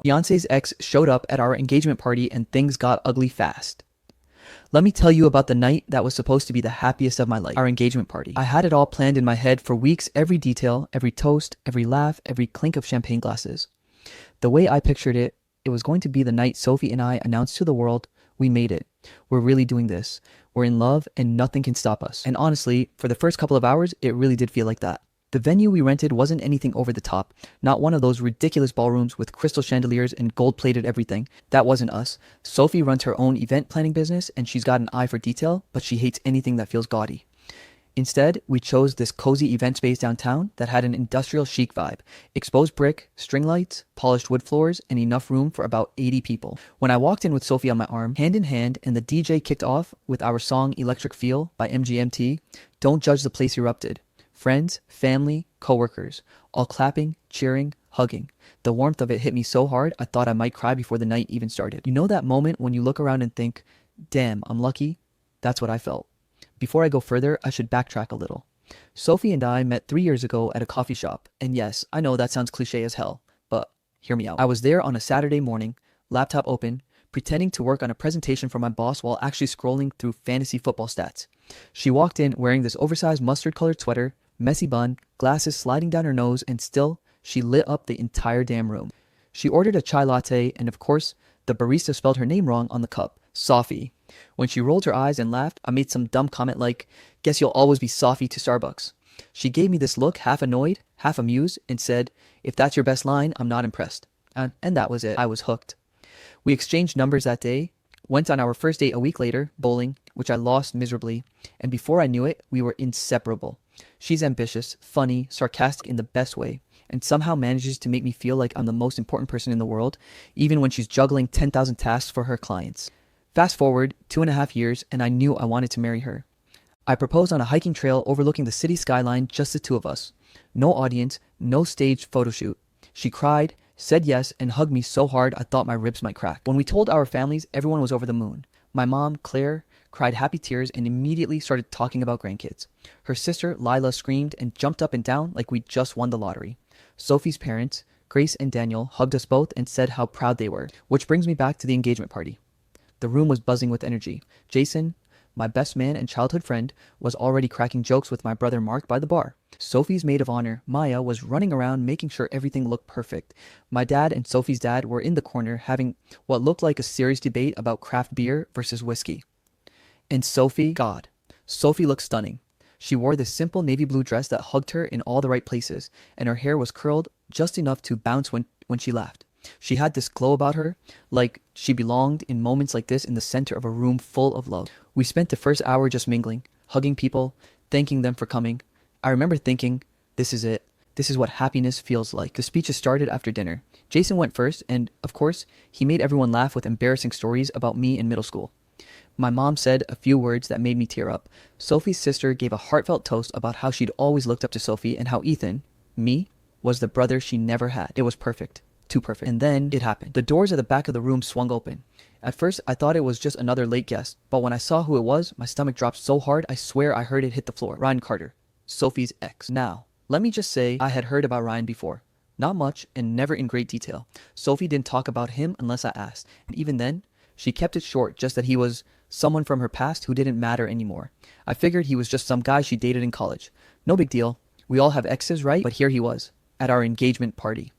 Fiance's ex showed up at our engagement party and things got ugly fast. Let me tell you about the night that was supposed to be the happiest of my life, our engagement party. I had it all planned in my head for weeks, every detail, every toast, every laugh, every clink of champagne glasses. The way I pictured it, it was going to be the night Sophie and I announced to the world, we made it. We're really doing this. We're in love and nothing can stop us. And honestly, for the first couple of hours, it really did feel like that. The venue we rented wasn't anything over the top, not one of those ridiculous ballrooms with crystal chandeliers and gold-plated everything. That wasn't us. Sophie runs her own event planning business and she's got an eye for detail, but she hates anything that feels gaudy. Instead, we chose this cozy event space downtown that had an industrial chic vibe, exposed brick, string lights, polished wood floors, and enough room for about 80 people. When I walked in with Sophie on my arm, hand in hand, and the DJ kicked off with our song Electric Feel by MGMT, Don't Judge the Place erupted. Friends, family, coworkers, all clapping, cheering, hugging. The warmth of it hit me so hard, I thought I might cry before the night even started. You know that moment when you look around and think, damn, I'm lucky? That's what I felt. Before I go further, I should backtrack a little. Sophie and I met 3 years ago at a coffee shop. And yes, I know that sounds cliche as hell, but hear me out. I was there on a Saturday morning, laptop open, pretending to work on a presentation for my boss while actually scrolling through fantasy football stats. She walked in wearing this oversized mustard-colored sweater, messy bun, glasses sliding down her nose, and still, she lit up the entire damn room. She ordered a chai latte, and of course, the barista spelled her name wrong on the cup, Sophie. When she rolled her eyes and laughed, I made some dumb comment like, guess you'll always be Sophie to Starbucks. She gave me this look, half annoyed, half amused, and said, if that's your best line, I'm not impressed. And that was it. I was hooked. We exchanged numbers that day, went on our first date a week later, bowling, which I lost miserably, and before I knew it, we were inseparable. She's ambitious, funny, sarcastic in the best way, and somehow manages to make me feel like I'm the most important person in the world, even when she's juggling 10,000 tasks for her clients. Fast forward 2.5 years, and I knew I wanted to marry her. I proposed on a hiking trail overlooking the city skyline, just the two of us. No audience, no staged photo shoot. She cried, said yes, and hugged me so hard I thought my ribs might crack. When we told our families, everyone was over the moon. My mom, Claire, cried happy tears and immediately started talking about grandkids. Her sister, Lila, screamed and jumped up and down like we just won the lottery. Sophie's parents, Grace and Daniel, hugged us both and said how proud they were, which brings me back to the engagement party. The room was buzzing with energy. Jason, my best man and childhood friend, was already cracking jokes with my brother Mark by the bar. Sophie's maid of honor, Maya, was running around making sure everything looked perfect. My dad and Sophie's dad were in the corner having what looked like a serious debate about craft beer versus whiskey. And Sophie, God, Sophie looked stunning. She wore this simple navy blue dress that hugged her in all the right places, and her hair was curled just enough to bounce when she laughed. She had this glow about her, like she belonged in moments like this in the center of a room full of love. We spent the first hour just mingling, hugging people, thanking them for coming. I remember thinking, this is it. This is what happiness feels like. The speeches started after dinner. Jason went first, and of course, he made everyone laugh with embarrassing stories about me in middle school. My mom said a few words that made me tear up. Sophie's sister gave a heartfelt toast about how she'd always looked up to Sophie and how Ethan, me, was the brother she never had. It was perfect. Too perfect. And then it happened. The doors at the back of the room swung open. At first, I thought it was just another late guest, but when I saw who it was, my stomach dropped so hard I swear I heard it hit the floor. Ryan Carter, Sophie's ex. Now, let me just say I had heard about Ryan before. Not much and never in great detail. Sophie didn't talk about him unless I asked. And even then, she kept it short, just that he was someone from her past who didn't matter anymore. I figured he was just some guy she dated in college. No big deal. We all have exes, right? But here he was, at our engagement party.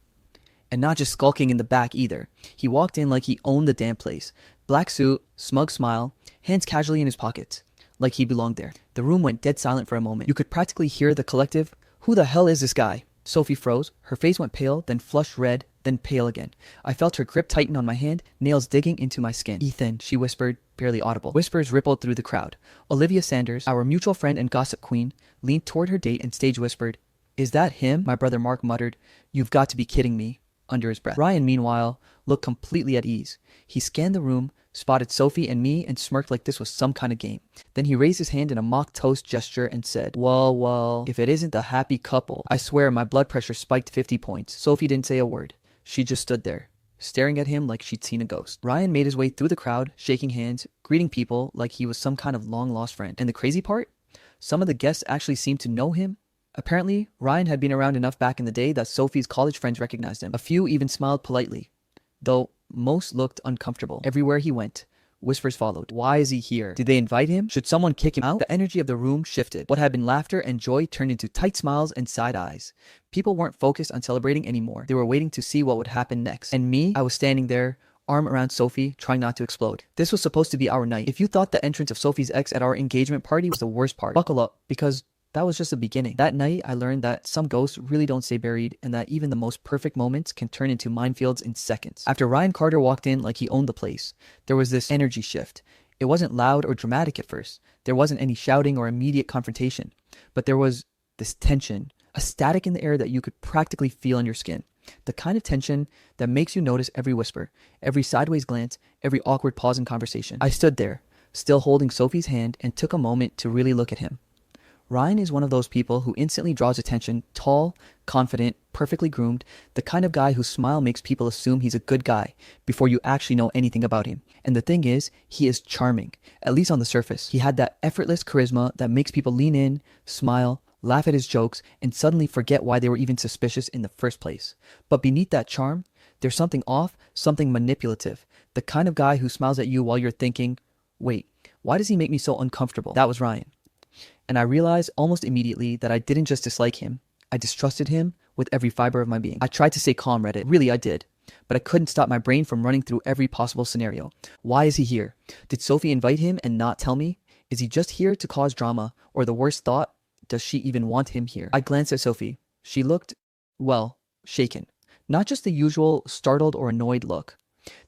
And not just skulking in the back either. He walked in like he owned the damn place. Black suit, smug smile, hands casually in his pockets, like he belonged there. The room went dead silent for a moment. You could practically hear the collective, who the hell is this guy? Sophie froze. Her face went pale, then flushed red, then pale again. I felt her grip tighten on my hand, nails digging into my skin. Ethan, she whispered, barely audible. Whispers rippled through the crowd. Olivia Sanders, our mutual friend and gossip queen, leaned toward her date and stage whispered, is that him? My brother Mark muttered, you've got to be kidding me, under his breath. Ryan, meanwhile, looked completely at ease. He scanned the room, spotted Sophie and me, and smirked like this was some kind of game. Then he raised his hand in a mock toast gesture and said, well, if it isn't the happy couple. I swear my blood pressure spiked 50 points. Sophie didn't say a word. She just stood there, staring at him like she'd seen a ghost. Ryan made his way through the crowd, shaking hands, greeting people like he was some kind of long-lost friend. And the crazy part? Some of the guests actually seemed to know him. Apparently, Ryan had been around enough back in the day that Sophie's college friends recognized him. A few even smiled politely. though most looked uncomfortable. Everywhere he went, whispers followed. Why is he here? Did they invite him? Should someone kick him out? The energy of the room shifted. What had been laughter and joy turned into tight smiles and side eyes. People weren't focused on celebrating anymore. They were waiting to see what would happen next. And me, I was standing there, arm around Sophie, trying not to explode. This was supposed to be our night. If you thought the entrance of Sophie's ex at our engagement party was the worst part, buckle up, because that was just the beginning. That night, I learned that some ghosts really don't stay buried and that even the most perfect moments can turn into minefields in seconds. After Ryan Carter walked in like he owned the place, there was this energy shift. It wasn't loud or dramatic at first. There wasn't any shouting or immediate confrontation. But there was this tension, a static in the air that you could practically feel on your skin. The kind of tension that makes you notice every whisper, every sideways glance, every awkward pause in conversation. I stood there, still holding Sophie's hand, and took a moment to really look at him. Ryan is one of those people who instantly draws attention, tall, confident, perfectly groomed, the kind of guy whose smile makes people assume he's a good guy before you actually know anything about him. And the thing is, he is charming, at least on the surface. He had that effortless charisma that makes people lean in, smile, laugh at his jokes, and suddenly forget why they were even suspicious in the first place. But beneath that charm, there's something off, something manipulative, the kind of guy who smiles at you while you're thinking, wait, why does he make me so uncomfortable? That was Ryan. And I realized almost immediately that I didn't just dislike him, I distrusted him with every fiber of my being. I tried to stay calm, Reddit. Really, I did. But I couldn't stop my brain from running through every possible scenario. Why is he here? Did Sophie invite him and not tell me? Is he just here to cause drama? Or the worst thought, does she even want him here? I glanced at Sophie. She looked, well, shaken. Not just the usual startled or annoyed look.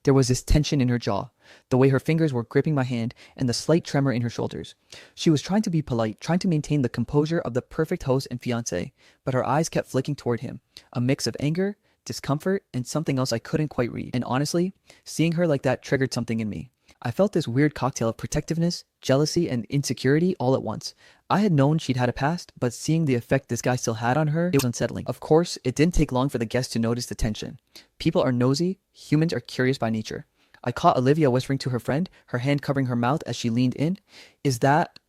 There was this tension in her jaw, the way her fingers were gripping my hand, and the slight tremor in her shoulders. She was trying to be polite, trying to maintain the composure of the perfect host and fiancé, but her eyes kept flicking toward him, a mix of anger, discomfort, and something else I couldn't quite read. And honestly, seeing her like that triggered something in me. I felt this weird cocktail of protectiveness, jealousy, and insecurity all at once. I had known she'd had a past, but seeing the effect this guy still had on her, it was unsettling. Of course, it didn't take long for the guests to notice the tension. People are nosy, humans are curious by nature. I caught Olivia whispering to her friend, her hand covering her mouth as she leaned in. Is that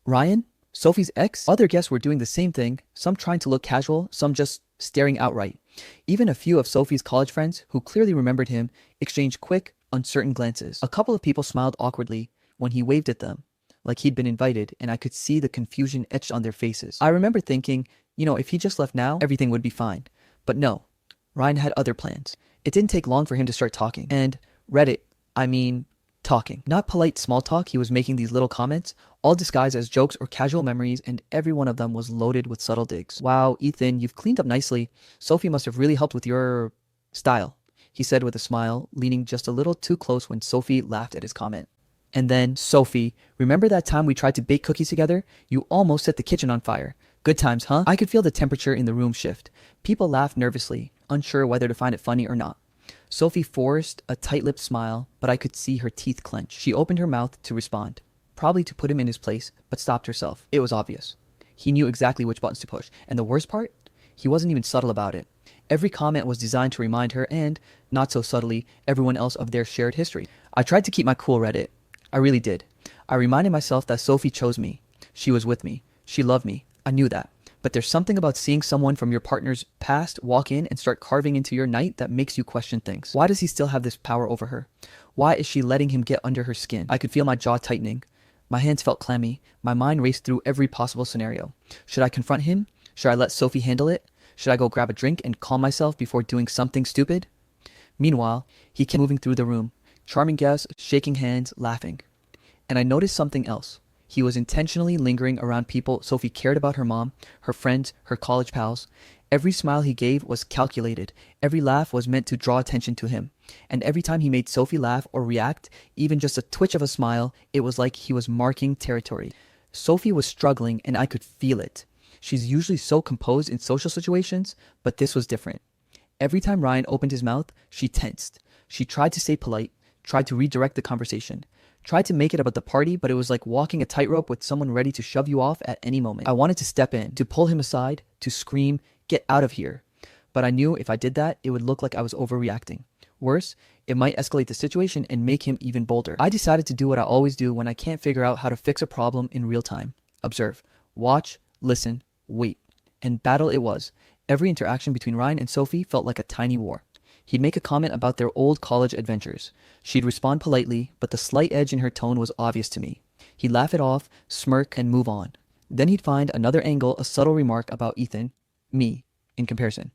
Ryan? Sophie's ex? Other guests were doing the same thing, some trying to look casual, some just staring outright. Even a few of Sophie's college friends, who clearly remembered him, exchanged quick, uncertain glances. A couple of people smiled awkwardly when he waved at them, like he'd been invited, and I could see the confusion etched on their faces. I remember thinking, if he just left now, everything would be fine. But no, Ryan had other plans. It didn't take long for him to start talking. And talking. Not polite small talk, he was making these little comments, all disguised as jokes or casual memories, and every one of them was loaded with subtle digs. Wow, Ethan, you've cleaned up nicely. Sophie must have really helped with your style, he said with a smile, leaning just a little too close when Sophie laughed at his comment. And then, Sophie, remember that time we tried to bake cookies together? You almost set the kitchen on fire. Good times, huh? I could feel the temperature in the room shift. People laughed nervously, unsure whether to find it funny or not. Sophie forced a tight-lipped smile, but I could see her teeth clench. She opened her mouth to respond, probably to put him in his place, but stopped herself. It was obvious. He knew exactly which buttons to push. And the worst part? He wasn't even subtle about it. Every comment was designed to remind her and, not so subtly, everyone else of their shared history. I tried to keep my cool, Reddit. I really did. I reminded myself that Sophie chose me. She was with me. She loved me. I knew that. But there's something about seeing someone from your partner's past walk in and start carving into your night that makes you question things. Why does he still have this power over her? Why is she letting him get under her skin? I could feel my jaw tightening. My hands felt clammy. My mind raced through every possible scenario. Should I confront him? Should I let Sophie handle it? Should I go grab a drink and calm myself before doing something stupid? Meanwhile, he kept moving through the room, charming guests, shaking hands, laughing. And I noticed something else. He was intentionally lingering around people Sophie cared about: her mom, her friends, her college pals. Every smile he gave was calculated. Every laugh was meant to draw attention to him. And every time he made Sophie laugh or react, even just a twitch of a smile, it was like he was marking territory. Sophie was struggling, and I could feel it. She's usually so composed in social situations, but this was different. Every time Ryan opened his mouth, she tensed. She tried to stay polite, tried to redirect the conversation, tried to make it about the party, but it was like walking a tightrope with someone ready to shove you off at any moment. I wanted to step in, to pull him aside, to scream, "Get out of here." But I knew if I did that, it would look like I was overreacting. Worse, it might escalate the situation and make him even bolder. I decided to do what I always do when I can't figure out how to fix a problem in real time. Observe, watch, listen, wait. And battle it was. Every interaction between Ryan and Sophie felt like a tiny war. He'd make a comment about their old college adventures. She'd respond politely, but the slight edge in her tone was obvious to me. He'd laugh it off, smirk, and move on. Then he'd find another angle, a subtle remark about Ethan, me, in comparison.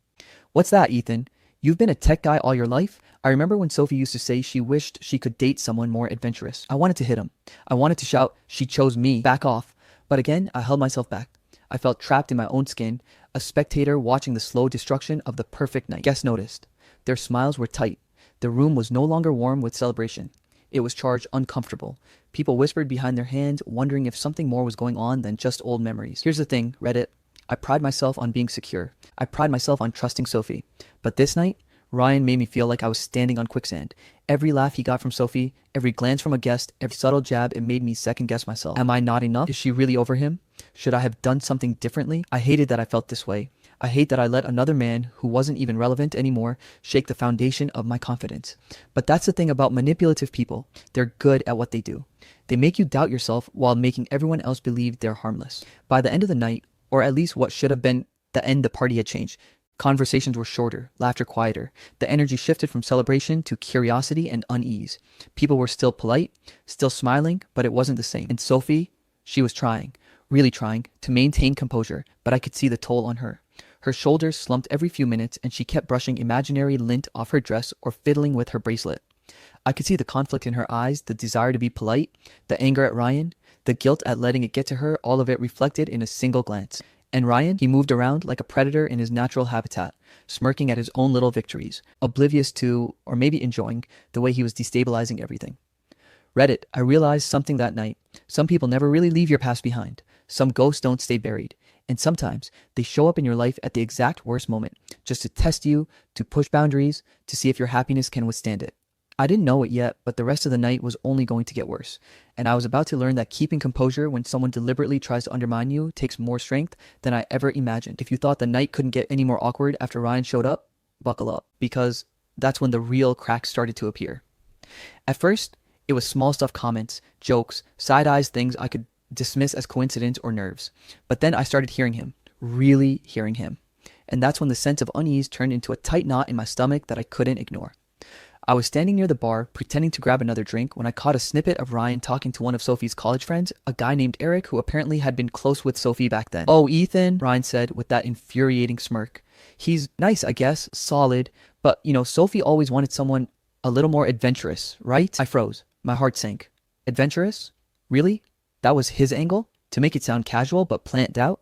What's that, Ethan? You've been a tech guy all your life? I remember when Sophie used to say she wished she could date someone more adventurous. I wanted to hit him. I wanted to shout, she chose me, back off. But again, I held myself back. I felt trapped in my own skin, a spectator watching the slow destruction of the perfect night. Guests noticed. Their smiles were tight. The room was no longer warm with celebration. It was charged uncomfortable. People whispered behind their hands, wondering if something more was going on than just old memories. Here's the thing, Reddit. I pride myself on being secure. I pride myself on trusting Sophie. But this night, Ryan made me feel like I was standing on quicksand. Every laugh he got from Sophie, every glance from a guest, every subtle jab, it made me second guess myself. Am I not enough? Is she really over him? Should I have done something differently? I hated that I felt this way. I hate that I let another man, who wasn't even relevant anymore, shake the foundation of my confidence. But that's the thing about manipulative people. They're good at what they do. They make you doubt yourself while making everyone else believe they're harmless. By the end of the night, or at least what should have been the end, the party had changed. Conversations were shorter, laughter quieter. The energy shifted from celebration to curiosity and unease. People were still polite, still smiling, but it wasn't the same. And Sophie, she was trying, really trying, to maintain composure, but I could see the toll on her. Her shoulders slumped every few minutes, and she kept brushing imaginary lint off her dress or fiddling with her bracelet. I could see the conflict in her eyes, the desire to be polite, the anger at Ryan, the guilt at letting it get to her, all of it reflected in a single glance. And Ryan, he moved around like a predator in his natural habitat, smirking at his own little victories, oblivious to, or maybe enjoying, the way he was destabilizing everything. Reddit, I realized something that night. Some people never really leave your past behind. Some ghosts don't stay buried. And sometimes they show up in your life at the exact worst moment, just to test you, to push boundaries, to see if your happiness can withstand it. I didn't know it yet, but the rest of the night was only going to get worse. And I was about to learn that keeping composure when someone deliberately tries to undermine you takes more strength than I ever imagined. If you thought the night couldn't get any more awkward after Ryan showed up, buckle up, because that's when the real cracks started to appear. At first, it was small stuff, comments, jokes, side eyes, things I could dismiss as coincidence or nerves. But then I started hearing him, really hearing him. And that's when the sense of unease turned into a tight knot in my stomach that I couldn't ignore. I was standing near the bar, pretending to grab another drink, when I caught a snippet of Ryan talking to one of Sophie's college friends, a guy named Eric who apparently had been close with Sophie back then. "Oh, Ethan," Ryan said with that infuriating smirk. "He's nice, I guess, solid, but, Sophie always wanted someone a little more adventurous, right?" I froze. My heart sank. Adventurous? Really? That was his angle? To make it sound casual but plant doubt?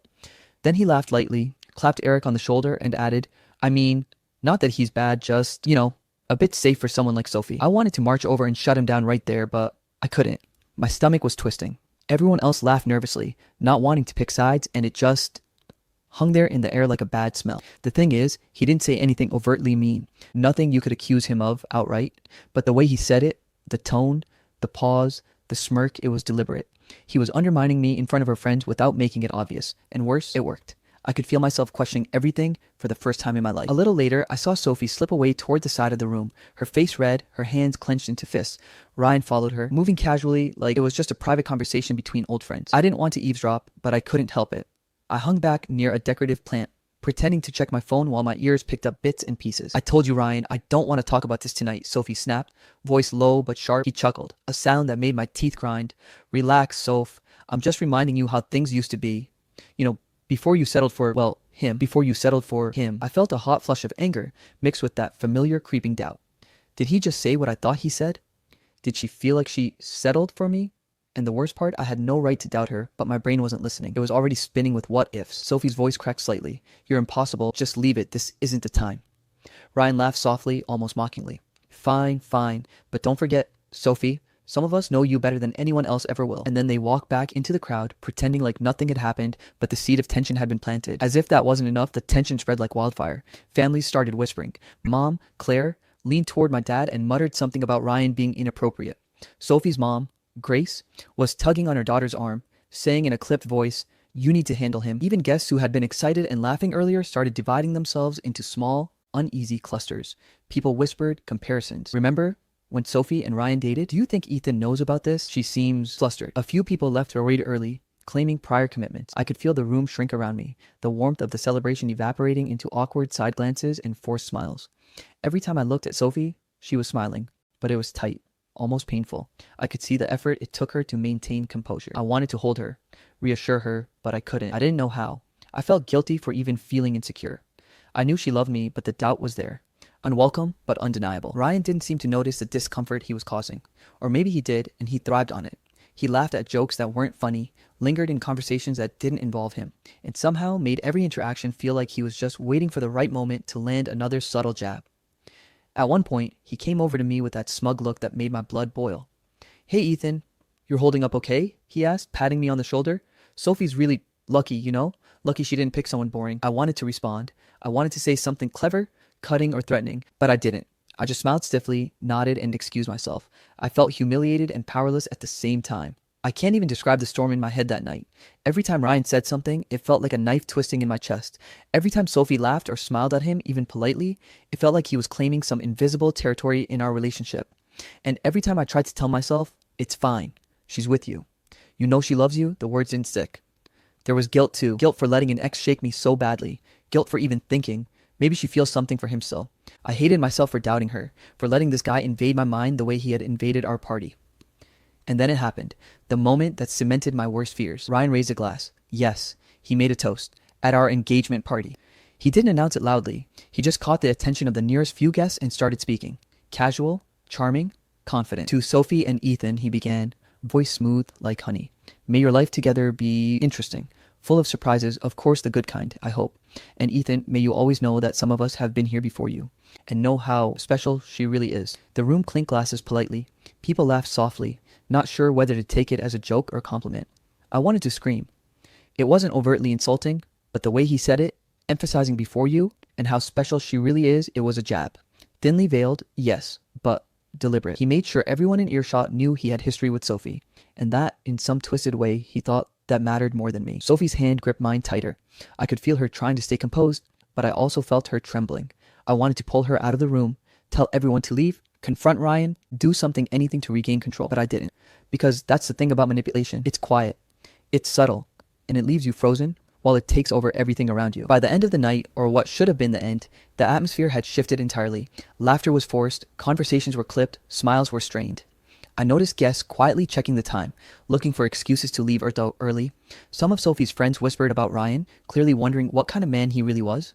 Then he laughed lightly, clapped Eric on the shoulder, and added, "I mean, not that he's bad, just, a bit safe for someone like Sophie." I wanted to march over and shut him down right there, but I couldn't. My stomach was twisting. Everyone else laughed nervously, not wanting to pick sides, and it just hung there in the air like a bad smell. The thing is, he didn't say anything overtly mean, nothing you could accuse him of outright, but the way he said it, the tone, the pause, the smirk, it was deliberate. He was undermining me in front of her friends without making it obvious, and worse, it worked. I could feel myself questioning everything for the first time in my life. A little later, I saw Sophie slip away toward the side of the room, her face red, her hands clenched into fists. Ryan followed her, moving casually like it was just a private conversation between old friends. I didn't want to eavesdrop, but I couldn't help it. I hung back near a decorative plant, pretending to check my phone while my ears picked up bits and pieces. "I told you, Ryan, I don't want to talk about this tonight," Sophie snapped, voice low but sharp. He chuckled, a sound that made my teeth grind. "Relax, Soph. I'm just reminding you how things used to be. Before you settled for, him. I felt a hot flush of anger mixed with that familiar creeping doubt. Did he just say what I thought he said? Did she feel like she settled for me? And the worst part, I had no right to doubt her, but my brain wasn't listening. It was already spinning with what-ifs. Sophie's voice cracked slightly. "You're impossible. Just leave it. This isn't the time." Ryan laughed softly, almost mockingly. Fine. But don't forget, Sophie, some of us know you better than anyone else ever will." And then they walked back into the crowd, pretending like nothing had happened, but the seed of tension had been planted. As if that wasn't enough, the tension spread like wildfire. Families started whispering. Mom, Claire, leaned toward my dad and muttered something about Ryan being inappropriate. Sophie's mom, Grace, was tugging on her daughter's arm, saying in a clipped voice, "You need to handle him." Even guests who had been excited and laughing earlier started dividing themselves into small, uneasy clusters. People whispered comparisons. "Remember when Sophie and Ryan dated? Do you think Ethan knows about this? She seems flustered." A few people left already early, claiming prior commitments. I could feel the room shrink around me, the warmth of the celebration evaporating into awkward side glances and forced smiles. Every time I looked at Sophie, she was smiling, but it was tight, almost painful. I could see the effort it took her to maintain composure. I wanted to hold her, reassure her, but I couldn't. I didn't know how. I felt guilty for even feeling insecure. I knew she loved me, but the doubt was there. Unwelcome, but undeniable. Ryan didn't seem to notice the discomfort he was causing. Or maybe he did, and he thrived on it. He laughed at jokes that weren't funny, lingered in conversations that didn't involve him, and somehow made every interaction feel like he was just waiting for the right moment to land another subtle jab. At one point, he came over to me with that smug look that made my blood boil. "Hey, Ethan, you're holding up okay?" he asked, patting me on the shoulder. "Sophie's really lucky, you know? Lucky she didn't pick someone boring." I wanted to respond. I wanted to say something clever, cutting, or threatening, but I didn't. I just smiled stiffly, nodded, and excused myself. I felt humiliated and powerless at the same time. I can't even describe the storm in my head that night. Every time Ryan said something, it felt like a knife twisting in my chest. Every time Sophie laughed or smiled at him, even politely, it felt like he was claiming some invisible territory in our relationship. And every time I tried to tell myself, "It's fine. She's with you. You know she loves you," the words didn't stick. There was guilt too. Guilt for letting an ex shake me so badly. Guilt for even thinking, maybe she feels something for him still. I hated myself for doubting her, for letting this guy invade my mind the way he had invaded our party. And then it happened, the moment that cemented my worst fears. Ryan raised a glass. Yes, he made a toast. At our engagement party. He didn't announce it loudly. He just caught the attention of the nearest few guests and started speaking. Casual, charming, confident. "To Sophie and Ethan," he began, voice smooth like honey. "May your life together be interesting. Full of surprises, of course the good kind, I hope. And Ethan, may you always know that some of us have been here before you, and know how special she really is." The room clinked glasses politely. People laughed softly, not sure whether to take it as a joke or compliment. I wanted to scream. It wasn't overtly insulting, but the way he said it, emphasizing before you, and how special she really is, it was a jab. Thinly veiled, yes, but deliberate. He made sure everyone in earshot knew he had history with Sophie, and that, in some twisted way, he thought that mattered more than me. Sophie's hand gripped mine tighter. I could feel her trying to stay composed, but I also felt her trembling. I wanted to pull her out of the room, tell everyone to leave, confront Ryan, do something, anything to regain control, but I didn't. Because that's the thing about manipulation. It's quiet, it's subtle, and it leaves you frozen while it takes over everything around you. By the end of the night, or what should have been the end, the atmosphere had shifted entirely. Laughter was forced, conversations were clipped, smiles were strained. I noticed guests quietly checking the time, looking for excuses to leave early. Some of Sophie's friends whispered about Ryan, clearly wondering what kind of man he really was.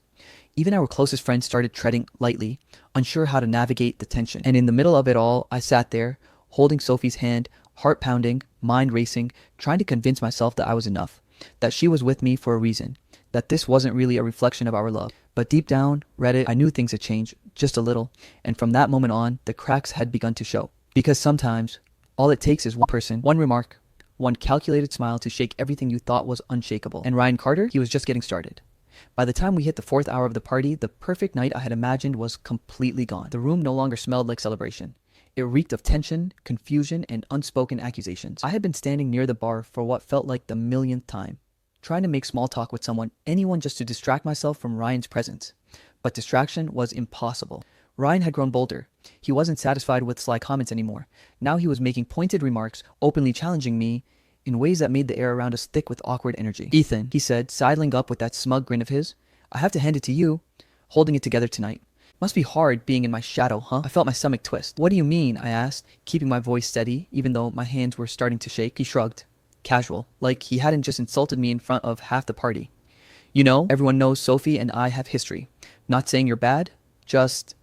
Even our closest friends started treading lightly, unsure how to navigate the tension. And in the middle of it all, I sat there, holding Sophie's hand, heart pounding, mind racing, trying to convince myself that I was enough, that she was with me for a reason, that this wasn't really a reflection of our love. But deep down, Reddit, I knew things had changed, just a little, and from that moment on, the cracks had begun to show. Because sometimes, all it takes is one person, one remark, one calculated smile to shake everything you thought was unshakable. And Ryan Carter, he was just getting started. By the time we hit the 4th hour of the party, the perfect night I had imagined was completely gone. The room no longer smelled like celebration. It reeked of tension, confusion, and unspoken accusations. I had been standing near the bar for what felt like the millionth time, trying to make small talk with anyone just to distract myself from Ryan's presence. But distraction was impossible. Ryan had grown bolder. He wasn't satisfied with sly comments anymore. Now he was making pointed remarks, openly challenging me in ways that made the air around us thick with awkward energy. "Ethan," he said, sidling up with that smug grin of his, "I have to hand it to you, holding it together tonight. Must be hard being in my shadow, huh?" I felt my stomach twist. "What do you mean?" I asked, keeping my voice steady, even though my hands were starting to shake. He shrugged, casual, like he hadn't just insulted me in front of half the party. "You know, everyone knows Sophie and I have history. Not saying you're bad, just...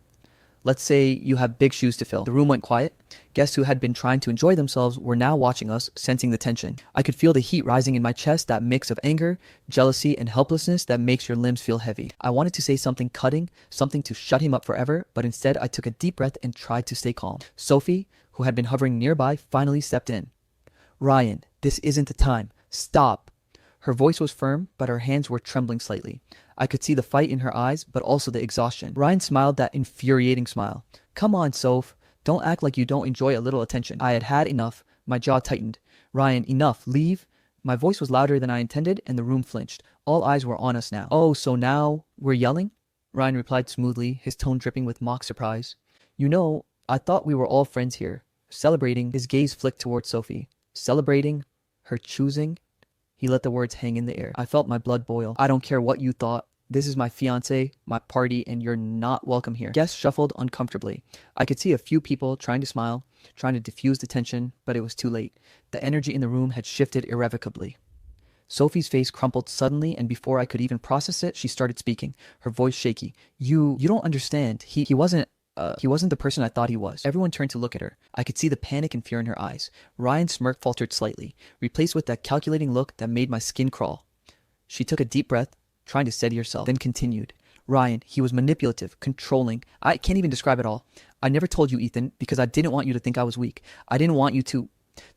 let's say you have big shoes to fill." The room went quiet. Guests who had been trying to enjoy themselves were now watching us, sensing the tension. I could feel the heat rising in my chest, that mix of anger, jealousy, and helplessness that makes your limbs feel heavy. I wanted to say something cutting, something to shut him up forever, but instead I took a deep breath and tried to stay calm. Sophie, who had been hovering nearby, finally stepped in. "Ryan, this isn't the time. Stop." Her voice was firm, but her hands were trembling slightly. I could see the fight in her eyes, but also the exhaustion. Ryan smiled that infuriating smile. "Come on, Soph. Don't act like you don't enjoy a little attention." I had had enough. My jaw tightened. "Ryan, enough. Leave." My voice was louder than I intended, and the room flinched. All eyes were on us now. "Oh, so now we're yelling?" Ryan replied smoothly, his tone dripping with mock surprise. "You know, I thought we were all friends here. Celebrating." His gaze flicked towards Sophie. "Celebrating? Her choosing?" He let the words hang in the air. I felt my blood boil. "I don't care what you thought. This is my fiance, my party, and you're not welcome here. Guests shuffled uncomfortably. I could see a few people trying to smile, trying to diffuse the tension, but it was too late. The energy in the room had shifted irrevocably. Sophie's face crumpled suddenly, and before I could even process it, she started speaking, her voice shaky. You don't understand. He wasn't the person I thought he was. Everyone turned to look at her. I could see the panic and fear in her eyes. Ryan's smirk faltered slightly, replaced with that calculating look that made my skin crawl. She took a deep breath, trying to steady herself, then continued. Ryan, he was manipulative, controlling. I can't even describe it all. I never told you, Ethan, because I didn't want you to think I was weak. I didn't want you to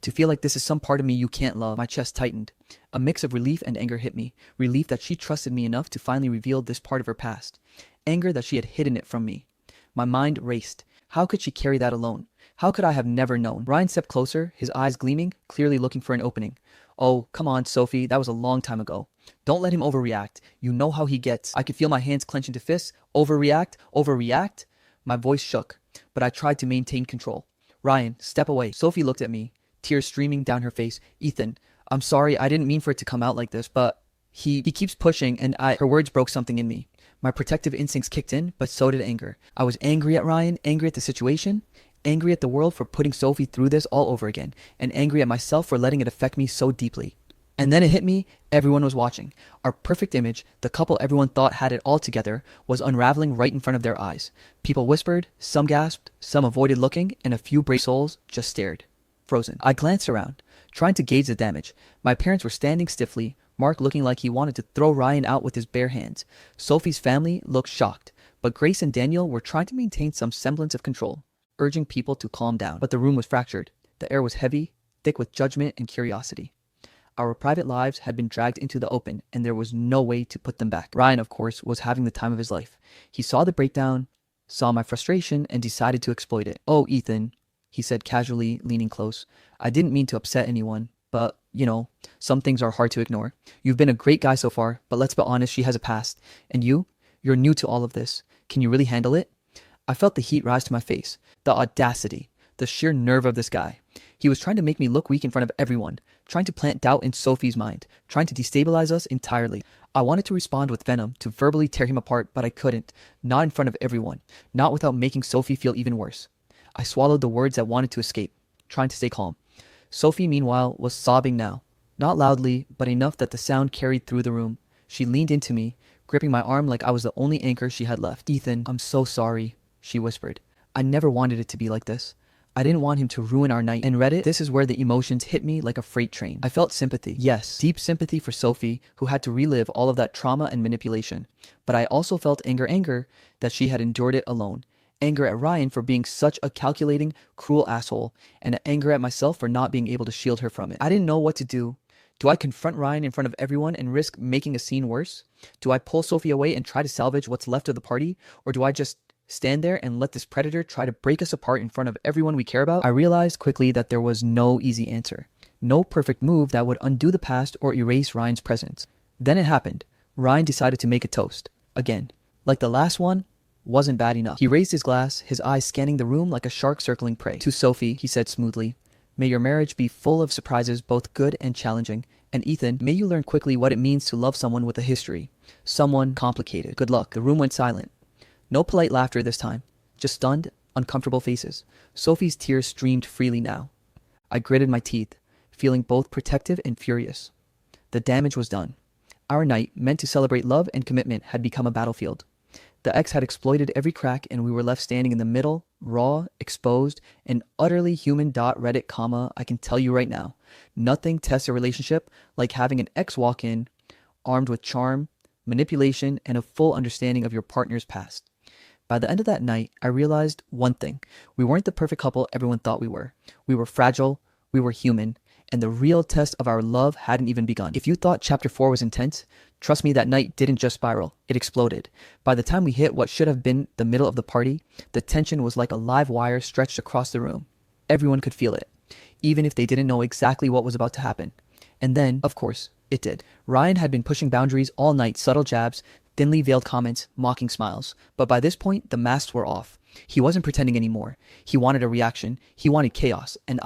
feel like this is some part of me you can't love. My chest tightened. A mix of relief and anger hit me. Relief that she trusted me enough to finally reveal this part of her past. Anger that she had hidden it from me. My mind raced. How could she carry that alone? How could I have never known? Ryan stepped closer, his eyes gleaming, clearly looking for an opening. Oh, come on, Sophie, that was a long time ago. Don't let him overreact. You know how he gets. I could feel my hands clench into fists. Overreact? Overreact? My voice shook, but I tried to maintain control. Ryan, step away. Sophie looked at me, tears streaming down her face. Ethan, I'm sorry, I didn't mean for it to come out like this, but he keeps pushing and her words broke something in me. My protective instincts kicked in, but so did anger. I was angry at Ryan, angry at the situation, angry at the world for putting Sophie through this all over again, and angry at myself for letting it affect me so deeply. And then it hit me, everyone was watching. Our perfect image, the couple everyone thought had it all together, was unraveling right in front of their eyes. People whispered, some gasped, some avoided looking, and a few brave souls just stared. Frozen. I glanced around, trying to gauge the damage. My parents were standing stiffly, Mark looking like he wanted to throw Ryan out with his bare hands. Sophie's family looked shocked, but Grace and Daniel were trying to maintain some semblance of control, urging people to calm down. But the room was fractured. The air was heavy, thick with judgment and curiosity. Our private lives had been dragged into the open, and there was no way to put them back. Ryan, of course, was having the time of his life. He saw the breakdown, saw my frustration, and decided to exploit it. Oh, Ethan, he said casually, leaning close. I didn't mean to upset anyone, but, some things are hard to ignore. You've been a great guy so far, but let's be honest, she has a past. And you're new to all of this. Can you really handle it? I felt the heat rise to my face. The audacity, the sheer nerve of this guy. He was trying to make me look weak in front of everyone, trying to plant doubt in Sophie's mind, trying to destabilize us entirely. I wanted to respond with venom, to verbally tear him apart, but I couldn't. Not in front of everyone. Not without making Sophie feel even worse. I swallowed the words that wanted to escape, trying to stay calm. Sophie, meanwhile, was sobbing now. Not loudly, but enough that the sound carried through the room. She leaned into me, gripping my arm like I was the only anchor she had left. Ethan, I'm so sorry, she whispered. I never wanted it to be like this. I didn't want him to ruin our night. And Reddit, this is where the emotions hit me like a freight train. I felt sympathy. Yes, deep sympathy for Sophie, who had to relive all of that trauma and manipulation. But I also felt anger that she had endured it alone. Anger at Ryan for being such a calculating, cruel asshole, and anger at myself for not being able to shield her from it. I didn't know what to do. Do I confront Ryan in front of everyone and risk making a scene worse? Do I pull Sophie away and try to salvage what's left of the party? Or do I just stand there and let this predator try to break us apart in front of everyone we care about? I realized quickly that there was no easy answer. No perfect move that would undo the past or erase Ryan's presence. Then it happened. Ryan decided to make a toast. Again. Like the last one, wasn't bad enough. He raised his glass, his eyes scanning the room like a shark circling prey. To Sophie, he said smoothly, may your marriage be full of surprises, both good and challenging. And Ethan, may you learn quickly what it means to love someone with a history. Someone complicated. Good luck. The room went silent. No polite laughter this time. Just stunned, uncomfortable faces. Sophie's tears streamed freely now. I gritted my teeth, feeling both protective and furious. The damage was done. Our night, meant to celebrate love and commitment, had become a battlefield. The ex had exploited every crack, and we were left standing in the middle, raw, exposed, and utterly human. Reddit, I can tell you right now, nothing tests a relationship like having an ex walk in, armed with charm, manipulation, and a full understanding of your partner's past. By the end of that night, I realized one thing. We weren't the perfect couple everyone thought we were. We were fragile, we were human, and the real test of our love hadn't even begun. If you thought Chapter 4 was intense, trust me, that night didn't just spiral, it exploded. By the time we hit what should have been the middle of the party, the tension was like a live wire stretched across the room. Everyone could feel it, even if they didn't know exactly what was about to happen. And then, of course, it did. Ryan had been pushing boundaries all night, subtle jabs, thinly veiled comments, mocking smiles. But by this point, the masks were off. He wasn't pretending anymore. He wanted a reaction. He wanted chaos. And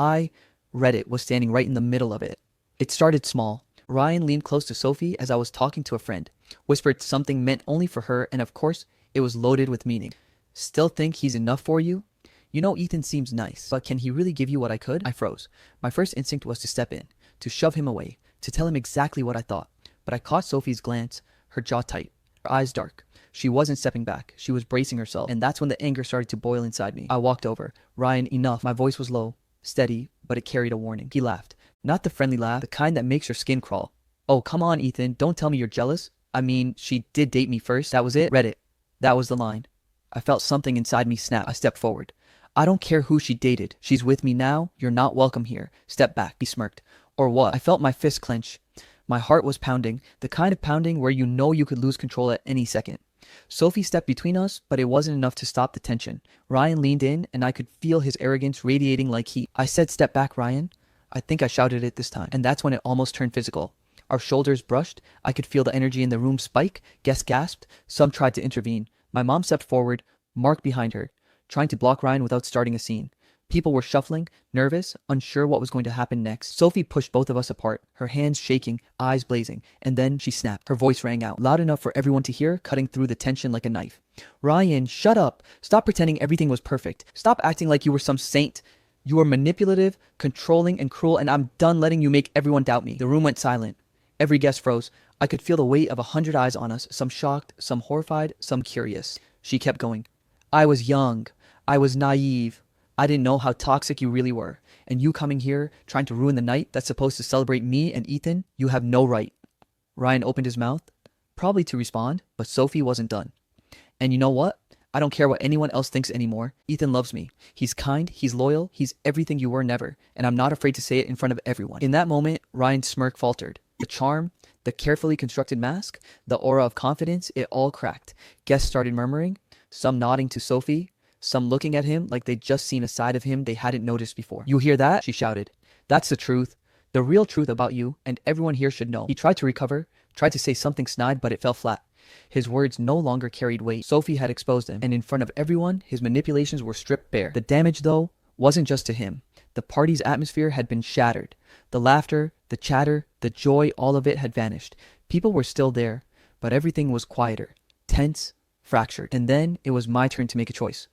Reddit, was standing right in the middle of it. It started small. Ryan leaned close to Sophie as I was talking to a friend, whispered something meant only for her, and of course, it was loaded with meaning. Still think he's enough for you? You know Ethan seems nice, but can he really give you what I could? I froze. My first instinct was to step in, to shove him away, to tell him exactly what I thought. But I caught Sophie's glance, her jaw tight, her eyes dark. She wasn't stepping back. She was bracing herself, and that's when the anger started to boil inside me. I walked over. Ryan, enough. My voice was low, steady, but it carried a warning. He laughed. Not the friendly laugh, the kind that makes your skin crawl. Oh, come on, Ethan. Don't tell me you're jealous. I mean, she did date me first. That was it? Read it. That was the line. I felt something inside me snap. I stepped forward. I don't care who she dated. She's with me now. You're not welcome here. Step back. He smirked. Or what? I felt my fist clench. My heart was pounding, the kind of pounding where you know you could lose control at any second. Sophie stepped between us, but it wasn't enough to stop the tension. Ryan leaned in, and I could feel his arrogance radiating like heat. I said, "Step back, Ryan." I think I shouted it this time, and that's when it almost turned physical. Our shoulders brushed. I could feel the energy in the room spike. Guests gasped. Some tried to intervene. My mom stepped forward, Mark behind her, trying to block Ryan without starting a scene. People were shuffling, nervous, unsure what was going to happen next. Sophie pushed both of us apart, her hands shaking, eyes blazing, and then she snapped. Her voice rang out, loud enough for everyone to hear, cutting through the tension like a knife. "Ryan, shut up. Stop pretending everything was perfect. Stop acting like you were some saint. You are manipulative, controlling, and cruel, and I'm done letting you make everyone doubt me." The room went silent. Every guest froze. I could feel the weight of 100 eyes on us, some shocked, some horrified, some curious. She kept going. "I was young. I was naive. I didn't know how toxic you really were. And you coming here, trying to ruin the night that's supposed to celebrate me and Ethan, you have no right." Ryan opened his mouth, probably to respond, but Sophie wasn't done. "And you know what? I don't care what anyone else thinks anymore. Ethan loves me. He's kind, he's loyal, he's everything you were never, and I'm not afraid to say it in front of everyone." In that moment, Ryan's smirk faltered. The charm, the carefully constructed mask, the aura of confidence, it all cracked. Guests started murmuring, some nodding to Sophie, some looking at him like they'd just seen a side of him they hadn't noticed before. "You hear that?" she shouted. "That's the truth. The real truth about you, and everyone here should know." He tried to recover, tried to say something snide, but it fell flat. His words no longer carried weight. Sophie had exposed him, and in front of everyone, his manipulations were stripped bare. The damage, though, wasn't just to him. The party's atmosphere had been shattered. The laughter, the chatter, the joy, all of it had vanished. People were still there, but everything was quieter, tense, fractured. And then it was my turn to make a choice.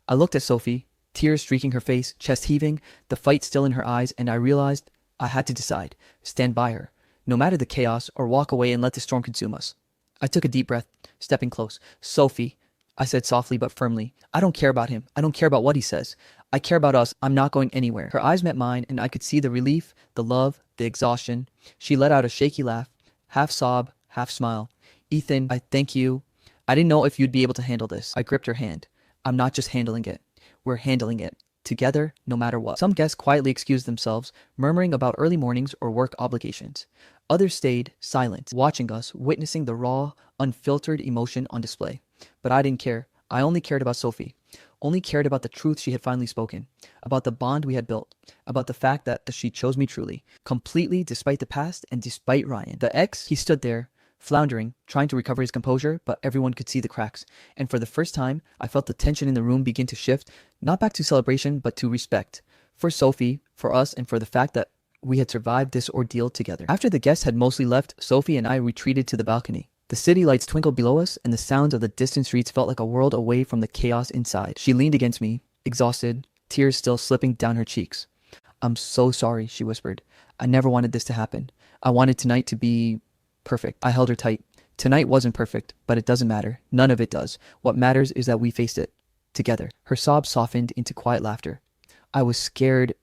I looked at Sophie, tears streaking her face, chest heaving, the fight still in her eyes, and I realized I had to decide, stand by her, no matter the chaos, or walk away and let the storm consume us. I took a deep breath, stepping close. "Sophie," I said softly but firmly, "I don't care about him. I don't care about what he says. I care about us. I'm not going anywhere." Her eyes met mine, and I could see the relief, the love, the exhaustion. She let out a shaky laugh, half sob, half smile. "Ethan, I thank you. I didn't know if you'd be able to handle this." I gripped her hand. "I'm not just handling it. We're handling it. Together, no matter what." Some guests quietly excused themselves, murmuring about early mornings or work obligations. Others stayed silent, watching us, witnessing the raw, unfiltered emotion on display. But I didn't care. I only cared about Sophie. Only cared about the truth she had finally spoken, about the bond we had built, about the fact that she chose me truly, completely despite the past and despite Ryan. The ex, he stood there, floundering, trying to recover his composure, but everyone could see the cracks. And for the first time, I felt the tension in the room begin to shift, not back to celebration, but to respect. For Sophie, for us, and for the fact that we had survived this ordeal together. After the guests had mostly left, Sophie and I retreated to the balcony. The city lights twinkled below us, and the sounds of the distant streets felt like a world away from the chaos inside. She leaned against me, exhausted, tears still slipping down her cheeks. "I'm so sorry," she whispered. "I never wanted this to happen. I wanted tonight to be perfect." I held her tight. Tonight wasn't perfect, but it doesn't matter. None of it does. What matters is that we faced it together. Her sobs softened into quiet laughter. "I was scared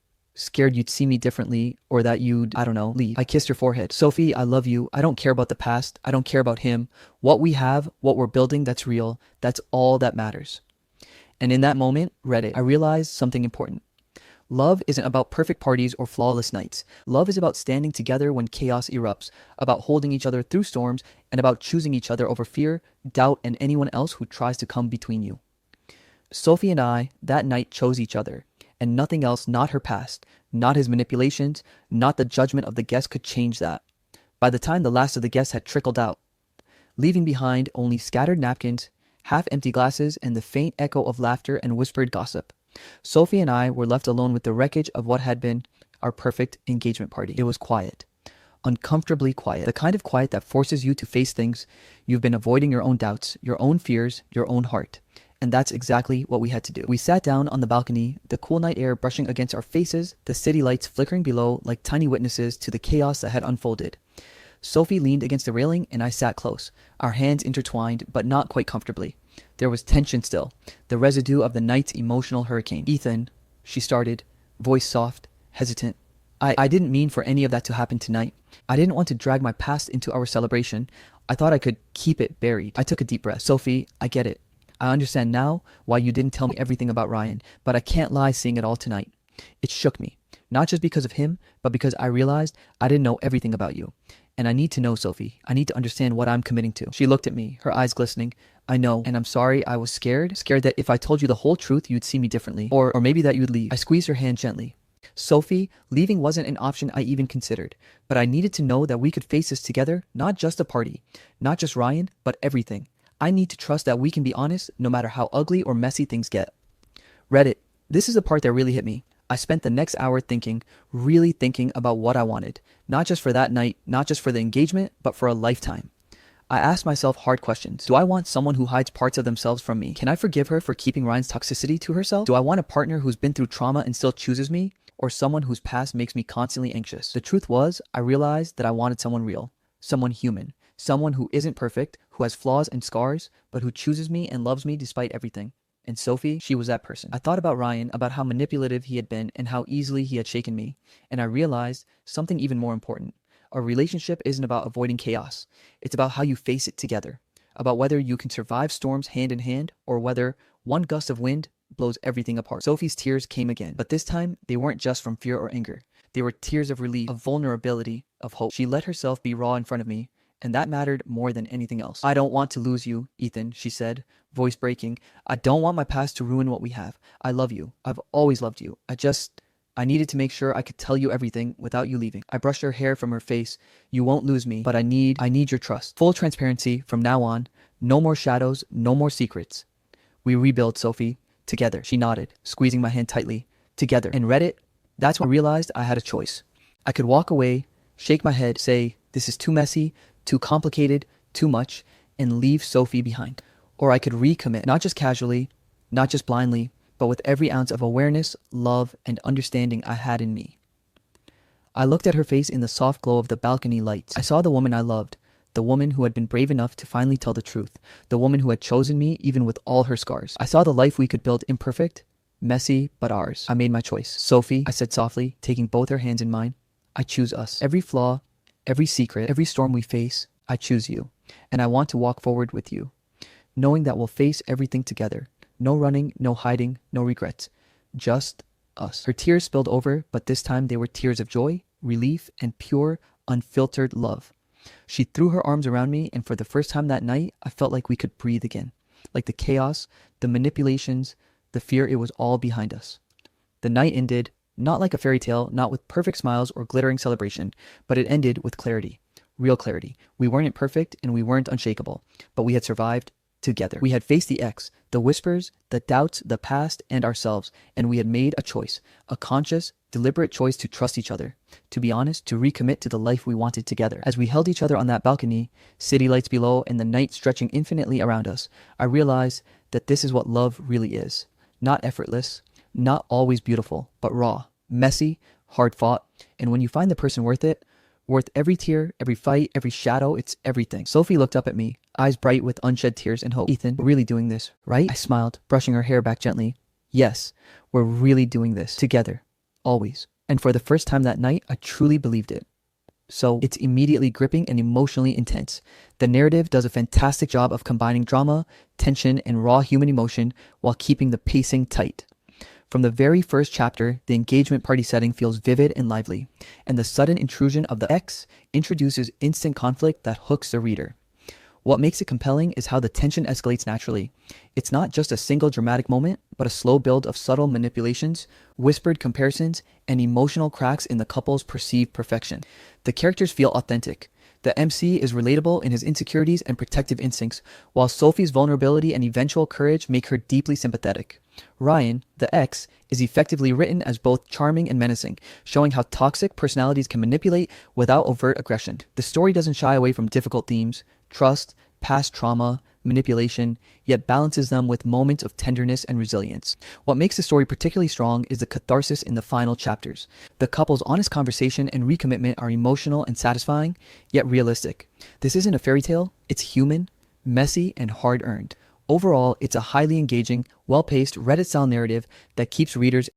you'd see me differently, or that you'd, I don't know, leave." I kissed her forehead. "Sophie, I love you. I don't care about the past. I don't care about him. What we have, what we're building, that's real. That's all that matters." And in that moment, Reddit, I realized something important. Love isn't about perfect parties or flawless nights. Love is about standing together when chaos erupts, about holding each other through storms, and about choosing each other over fear, doubt, and anyone else who tries to come between you. Sophie and I, that night, chose each other. And nothing else, not her past, not his manipulations, not the judgment of the guests could change that. By the time the last of the guests had trickled out, leaving behind only scattered napkins, half-empty glasses, and the faint echo of laughter and whispered gossip, Sophie and I were left alone with the wreckage of what had been our perfect engagement party. It was quiet. uncomfortably quiet. The kind of quiet that forces you to face things you've been avoiding, your own doubts, your own fears, your own heart. And that's exactly what we had to do. We sat down on the balcony, the cool night air brushing against our faces, the city lights flickering below like tiny witnesses to the chaos that had unfolded. Sophie leaned against the railing and I sat close, our hands intertwined but not quite comfortably. There was tension still, the residue of the night's emotional hurricane. "Ethan," she started, voice soft, hesitant. I didn't mean for any of that to happen tonight. I didn't want to drag my past into our celebration. I thought I could keep it buried. I took a deep breath. "Sophie, I get it. I understand now why you didn't tell me everything about Ryan, but I can't lie seeing it all tonight. It shook me, not just because of him, but because I realized I didn't know everything about you. And I need to know, Sophie. I need to understand what I'm committing to." She looked at me, her eyes glistening. "I know, and I'm sorry. I was scared that if I told you the whole truth, you'd see me differently, or maybe that you'd leave." I squeezed her hand gently. "Sophie, leaving wasn't an option I even considered, but I needed to know that we could face this together, not just a party, not just Ryan, but everything. I need to trust that we can be honest, no matter how ugly or messy things get." Reddit. This is the part that really hit me. I spent the next hour thinking, really thinking about what I wanted, not just for that night, not just for the engagement, but for a lifetime. I asked myself hard questions. Do I want someone who hides parts of themselves from me? Can I forgive her for keeping Ryan's toxicity to herself? Do I want a partner who's been through trauma and still chooses me? Or someone whose past makes me constantly anxious? The truth was, I realized that I wanted someone real, someone human, someone who isn't perfect, who has flaws and scars, but who chooses me and loves me despite everything. And Sophie, she was that person. I thought about Ryan, about how manipulative he had been and how easily he had shaken me. And I realized something even more important. A relationship isn't about avoiding chaos. It's about how you face it together. About whether you can survive storms hand in hand or whether one gust of wind blows everything apart. Sophie's tears came again, but this time they weren't just from fear or anger. They were tears of relief, of vulnerability, of hope. She let herself be raw in front of me, and that mattered more than anything else. "I don't want to lose you, Ethan," she said, voice breaking. "I don't want my past to ruin what we have. I love you. I've always loved you. I needed to make sure I could tell you everything without you leaving." I brushed her hair from her face. "You won't lose me, but I need your trust. Full transparency from now on. No more shadows, no more secrets. We rebuild, Sophie. Together." She nodded, squeezing my hand tightly. "Together." And Reddit, that's when I realized I had a choice. I could walk away, shake my head, say, "This is too messy, too complicated, too much," and leave Sophie behind. Or I could recommit, not just casually, not just blindly, but with every ounce of awareness, love, and understanding I had in me. I looked at her face in the soft glow of the balcony lights. I saw the woman I loved, the woman who had been brave enough to finally tell the truth, the woman who had chosen me even with all her scars. I saw the life we could build, imperfect, messy, but ours. I made my choice. "Sophie," I said softly, taking both her hands in mine, "I choose us. Every flaw, every secret, every storm we face, I choose you. And I want to walk forward with you, knowing that we'll face everything together. No running, no hiding, no regrets. Just us." Her tears spilled over, but this time they were tears of joy, relief, and pure, unfiltered love. She threw her arms around me, and for the first time that night, I felt like we could breathe again. Like the chaos, the manipulations, the fear, it was all behind us. The night ended, not like a fairy tale, not with perfect smiles or glittering celebration, but it ended with clarity. Real clarity. We weren't perfect and we weren't unshakable, but we had survived together. We had faced the X, the whispers, the doubts, the past, and ourselves, and we had made a choice, a conscious, deliberate choice to trust each other, to be honest, to recommit to the life we wanted together. As we held each other on that balcony, city lights below and the night stretching infinitely around us, I realized that this is what love really is. Not effortless, not always beautiful, but raw, messy, hard fought, and when you find the person worth it, worth every tear, every fight, every shadow, it's everything. Sophie looked up at me, eyes bright with unshed tears and hope. "Ethan, we're really doing this, right?" I smiled, brushing her hair back gently. "Yes, we're really doing this. Together. Always." And for the first time that night, I truly believed it. So it's immediately gripping and emotionally intense. The narrative does a fantastic job of combining drama, tension, and raw human emotion while keeping the pacing tight. From the very first chapter, the engagement party setting feels vivid and lively, and the sudden intrusion of the X introduces instant conflict that hooks the reader. What makes it compelling is how the tension escalates naturally. It's not just a single dramatic moment, but a slow build of subtle manipulations, whispered comparisons, and emotional cracks in the couple's perceived perfection. The characters feel authentic. The MC is relatable in his insecurities and protective instincts, while Sophie's vulnerability and eventual courage make her deeply sympathetic. Ryan, the ex, is effectively written as both charming and menacing, showing how toxic personalities can manipulate without overt aggression. The story doesn't shy away from difficult themes, trust, past trauma, manipulation, yet balances them with moments of tenderness and resilience. What makes the story particularly strong is the catharsis in the final chapters. The couple's honest conversation and recommitment are emotional and satisfying, yet realistic. This isn't a fairy tale, it's human, messy, and hard-earned. Overall, it's a highly engaging, well-paced, Reddit-style narrative that keeps readers